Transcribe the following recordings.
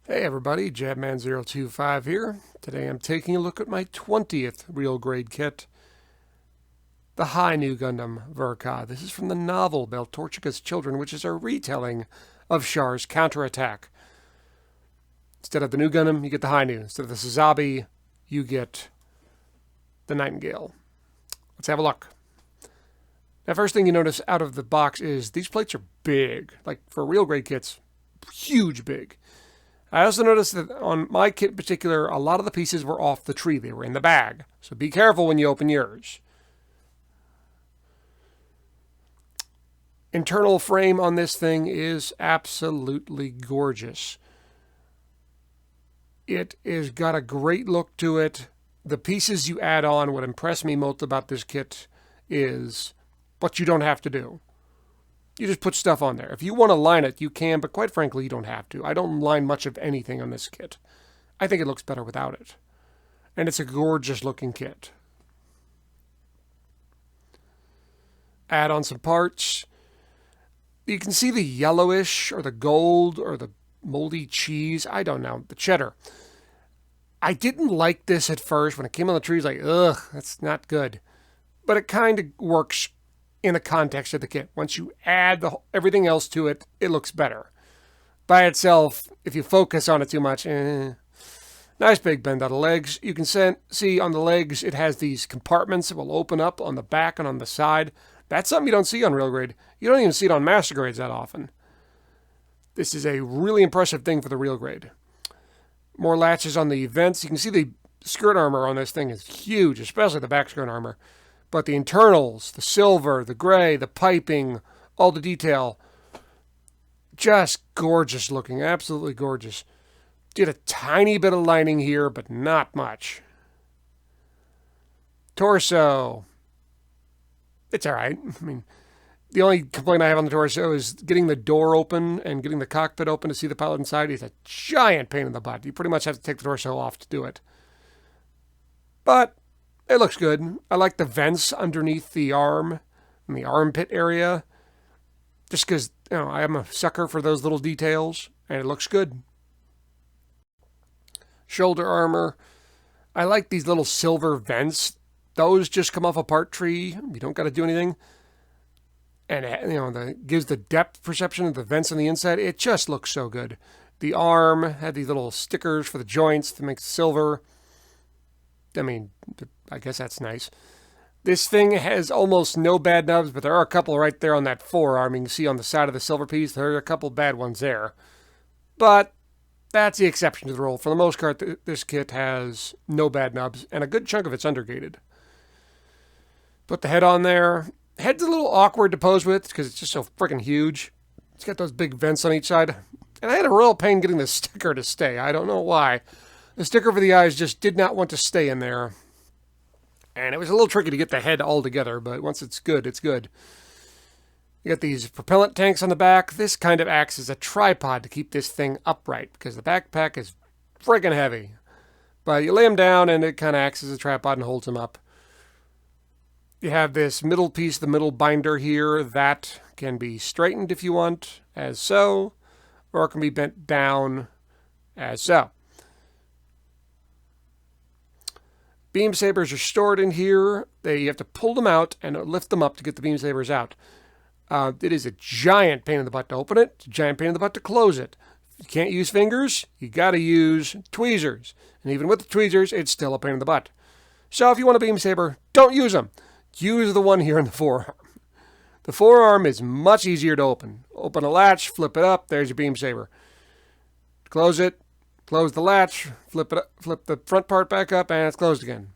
Hey everybody, Jabman025 here. Today I'm taking a look at my 20th real grade kit, the High New Gundam Verka. This is from the novel Beltorchika's Children, which is a retelling of Char's Counterattack. Instead of the New Gundam, you get the High New. Instead of the Saber, you get the Nightingale. Let's have a look. Now, first thing you notice out of the box is these plates are big. Like for real grade kits, huge big. I also noticed that on my kit in particular, a lot of the pieces were off the tree. They were in the bag. So be careful when you open yours. Internal frame on this thing is absolutely gorgeous. It has got a great look to it. The pieces you add on, what impressed me most about this kit is what you don't have to do. You just put stuff on there. If you want to line it, you can, but quite frankly, you don't have to. I don't line much of anything on this kit. I think it looks better without it. And it's a gorgeous looking kit. Add on some parts. You can see the yellowish or the gold or the moldy cheese. I don't know. The cheddar. I didn't like this at first. When it came on the tree, I was like, ugh, that's not good. But it kind of works in the context of the kit. Once you add everything else to it, it looks better. By itself, if you focus on it too much, nice big bend out of legs. You can see on the legs, it has these compartments that will open up on the back and on the side. That's something you don't see on real grade. You don't even see it on master grades that often. This is a really impressive thing for the real grade. More latches on the vents. You can see the skirt armor on this thing is huge, especially the back skirt armor. But the internals, the silver, the gray, the piping, all the detail, just gorgeous looking, absolutely gorgeous. Did a tiny bit of lining here, but not much. Torso. It's all right. I mean, the only complaint I have on the torso is getting the door open and getting the cockpit open to see the pilot inside is a giant pain in the butt. You pretty much have to take the torso off to do it. But it looks good. I like the vents underneath the arm and the armpit area. Just because, I am a sucker for those little details, and it looks good. Shoulder armor. I like these little silver vents. Those just come off a part tree. You don't got to do anything. And, that gives the depth perception of the vents on the inside. It just looks so good. The arm had these little stickers for the joints to make silver. I mean, I guess that's nice. This thing has almost no bad nubs, but there are a couple right there on that forearm. You can see on the side of the silver piece, there are a couple bad ones there. But that's the exception to the rule. For the most part, this kit has no bad nubs, and a good chunk of it's undergated. Put the head on there. Head's a little awkward to pose with because it's just so freaking huge. It's got those big vents on each side. And I had a real pain getting the sticker to stay. I don't know why. The sticker for the eyes just did not want to stay in there. And it was a little tricky to get the head all together, but once it's good, it's good. You got these propellant tanks on the back. This kind of acts as a tripod to keep this thing upright because the backpack is friggin' heavy. But you lay them down and it kind of acts as a tripod and holds them up. You have this middle piece, the middle binder here, that can be straightened if you want, as so, or it can be bent down as so. Beam sabers are stored in here. You have to pull them out and lift them up to get the beam sabers out. It is a giant pain in the butt to open it. It's a giant pain in the butt to close it. If you can't use fingers, you got to use tweezers. And even with the tweezers, it's still a pain in the butt. So if you want a beam saber, don't use them. Use the one here in the forearm. The forearm is much easier to open. Open a latch, flip it up, there's your beam saber. Close it. Close the latch, flip the front part back up, and it's closed again.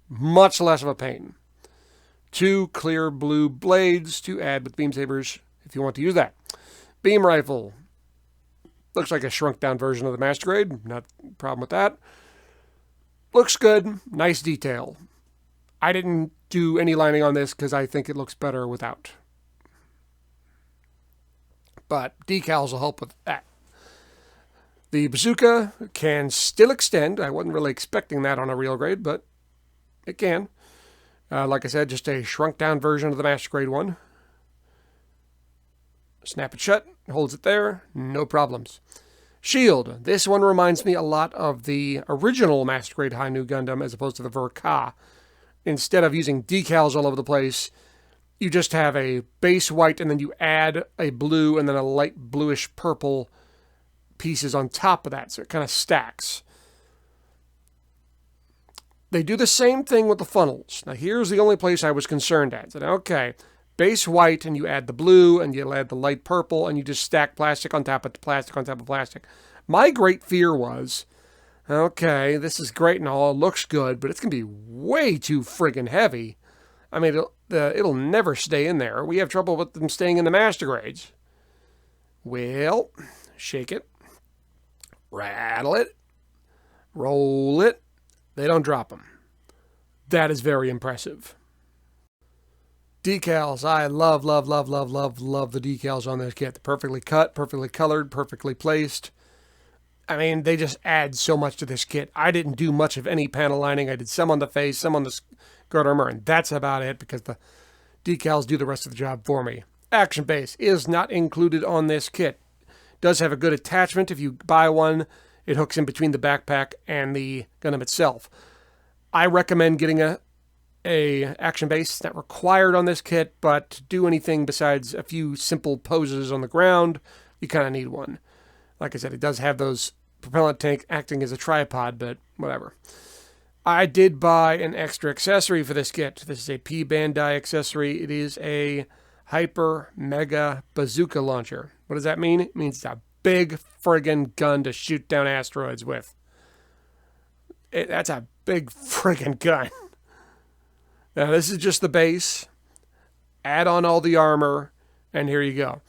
Much less of a pain. 2 clear blue blades to add with beam sabers if you want to use that. Beam rifle. Looks like a shrunk down version of the master grade. Not a problem with that. Looks good. Nice detail. I didn't do any lining on this because I think it looks better without. But decals will help with that. The bazooka can still extend. I wasn't really expecting that on a real grade, but it can. Like I said, just a shrunk down version of the master grade one. Snap it shut, holds it there, no problems. Shield. This one reminds me a lot of the original Master Grade High New Gundam as opposed to the Verka. Instead of using decals all over the place, you just have a base white and then you add a blue and then a light bluish purple pieces on top of that, so it kind of stacks. They do the same thing with the funnels. Now here's the only place I was concerned at. So, okay, base white and you add the blue and you add the light purple and you just stack plastic on top of plastic on top of plastic. My great fear was, okay, this is great and all, it looks good, but it's going to be way too friggin' heavy. I mean, it'll never stay in there. We have trouble with them staying in the master grades. Well, shake it, rattle it, roll it. They don't drop them. That is very impressive. Decals. I love, love, love, love, love, love the decals on this kit. They're perfectly cut, perfectly colored, perfectly placed. I mean, they just add so much to this kit. I didn't do much of any panel lining. I did some on the face, some on the skirt armor, and that's about it because the decals do the rest of the job for me. Action base is not included on this kit. Does have a good attachment. If you buy one, it hooks in between the backpack and the Gundam itself. I recommend getting a action base. It's not required on this kit, but to do anything besides a few simple poses on the ground, you kind of need one. Like I said, it does have those propellant tank acting as a tripod, but whatever. I did buy an extra accessory for this kit. This is a P Bandai accessory. It is a Hyper Mega Bazooka launcher. What does that mean? It means it's a big friggin' gun to shoot down asteroids with. That's a big friggin' gun. Now, this is just the base. Add on all the armor, and here you go.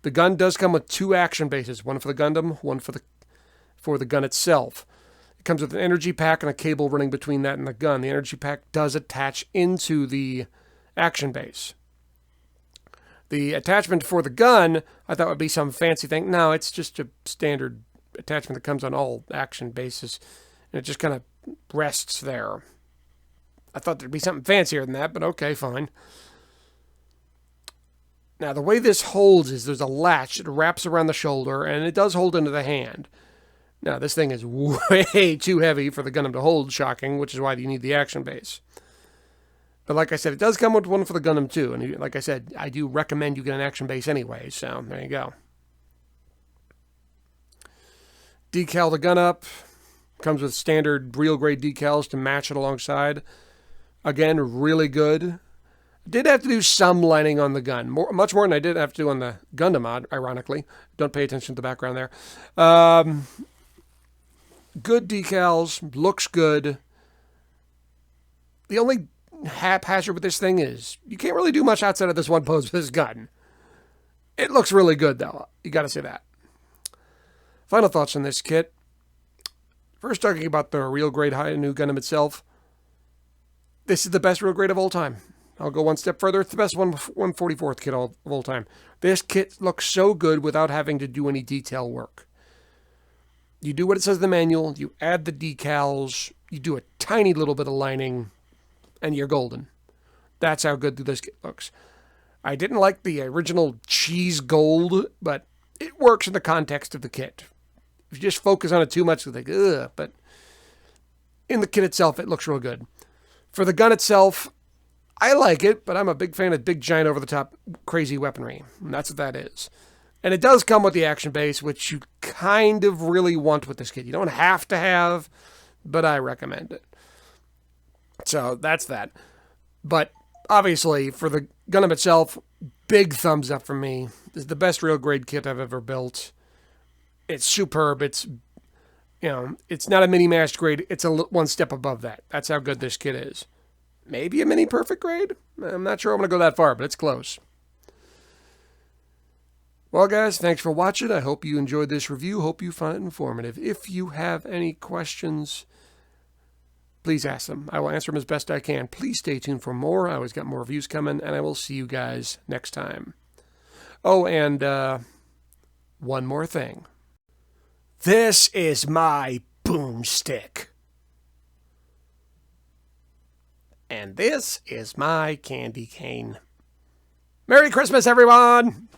The gun does come with 2 action bases, one for the Gundam, one for the gun itself. It comes with an energy pack and a cable running between that and the gun. The energy pack does attach into the action base. The attachment for the gun, I thought would be some fancy thing. No, it's just a standard attachment that comes on all action bases, and it just kind of rests there. I thought there'd be something fancier than that, but okay, fine. Now, the way this holds is there's a latch. It wraps around the shoulder, and it does hold into the hand. Now, this thing is way too heavy for the Gundam to hold, shocking, which is why you need the action base. But like I said, it does come with one for the Gundam, too. And like I said, I do recommend you get an action base anyway, so there you go. Decal the gun up. Comes with standard real-grade decals to match it alongside. Again, really good. Did have to do some lining on the gun. Much more than I did have to do on the Gundam mod, ironically. Don't pay attention to the background there. Good decals. Looks good. The only haphazard with this thing is you can't really do much outside of this one pose with this gun. It looks really good, though. You got to say that. Final thoughts on this kit. First, talking about the real grade high new Gundam itself. This is the best real grade of all time. I'll go one step further. It's the best 144th kit of all time. This kit looks so good without having to do any detail work. You do what it says in the manual. You add the decals. You do a tiny little bit of lining. And you're golden. That's how good this kit looks. I didn't like the original cheese gold, but it works in the context of the kit. If you just focus on it too much, it's like, ugh. But in the kit itself, it looks real good. For the gun itself, I like it, but I'm a big fan of big, giant, over-the-top, crazy weaponry. And that's what that is. And it does come with the action base, which you kind of really want with this kit. You don't have to have, but I recommend it. So that's that. But obviously, for the Gundam itself, big thumbs up from me. This is the best real grade kit I've ever built. It's superb. It's, it's not a mini master grade. It's one step above that. That's how good this kit is. Maybe a mini perfect grade? I'm not sure I'm going to go that far, but it's close. Well, guys, thanks for watching. I hope you enjoyed this review. Hope you found it informative. If you have any questions, please ask them. I will answer them as best I can. Please stay tuned for more. I always got more reviews coming, and I will see you guys next time. Oh, and one more thing. This is my boomstick. And this is my candy cane. Merry Christmas, everyone!